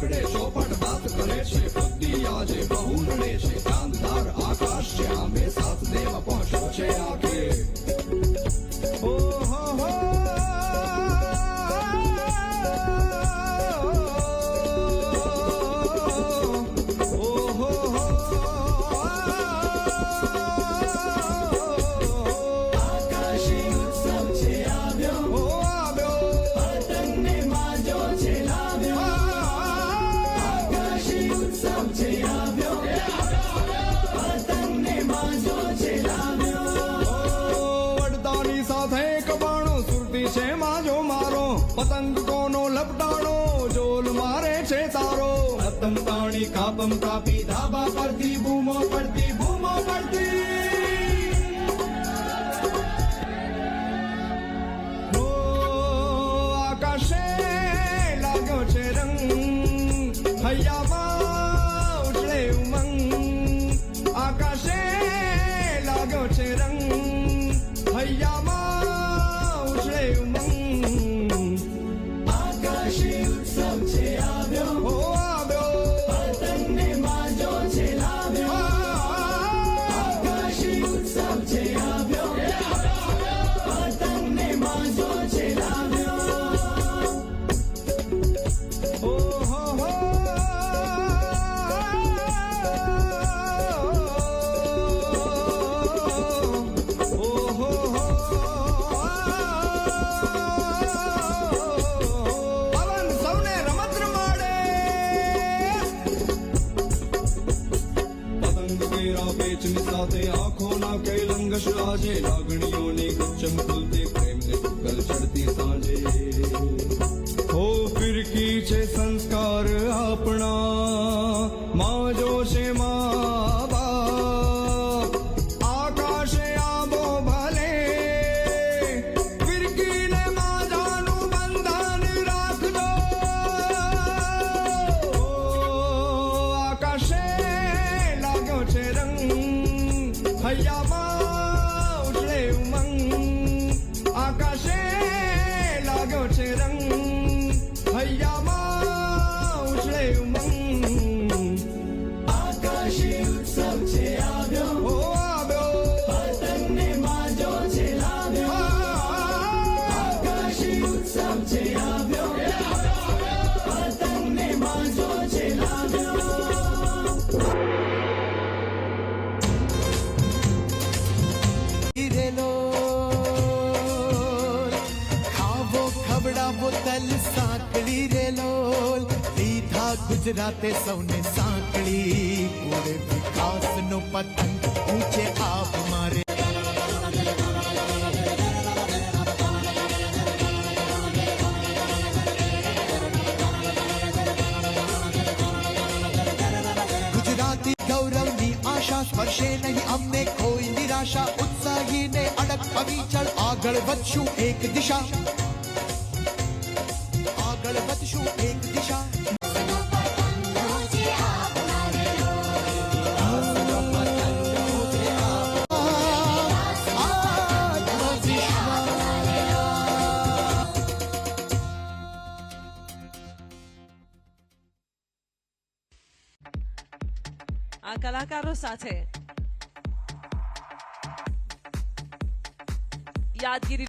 પકડે ચોપટ વાત કરે છે બુદ્ધિ આજે બહુ નડે છે ચાંદદાર આકાશ છે આંબે સાત દેવ પહોંચ્યો છે આખે પતંગ કોનો લપટાણો જોલ મારે છે તારો પતંગ તાણી કાપમ કાપી ધાબા પરથી બૂમો પડતી બૂમો પડતી ઓ આકાશે લાગ્યો છે રંગ હૈયામાં ઉછળે ઉમંગ આકાશે લાગ્યો છે રંગ હૈયામાં ઉછળે ઉમંગ સાથે આંખોના કઈ લંગશ આજે લાગણીઓની ગુચ્છમ ખુલતી પ્રેમને ગલ ચડતી સાંજે હો ફિરકી છે સંસ્કાર આપણા માજો છે મા બાપ આકાશે આંબો ભલે ફિરકીને માજાનું બંધન રાખજો આકાશે લાગ્યો છે રંગ હૈયામાં ઉછળે ઉમંગ આકાશે લાગ્યો છે રંગ હૈયામાં ઉછળે ઉમંગ આકાશી ઉત્સવ છે આવ્યો ઓ આવ્યો પતંગને માજો છે લાવ્યો આકાશી ઉત્સવ છે આવ્યો પતંગને માજો છે લાવ્યો બોતલ સાંકળી રે લોલ લીધા ગુજરાતે સૌને સાંકળી પૂરે વિકાસનો પતંગ ઊંચે આપ મારે ગુજરાતી ગૌરવની આશા સ્પર્શે નહીં અમને કોઈ નિરાશા ઉત્સાહીને અડગ અવિચળ આગળ વધશું એક દિશા આગળ વધશું એક દિશા આ કલાકારો સાથે યાદગીરી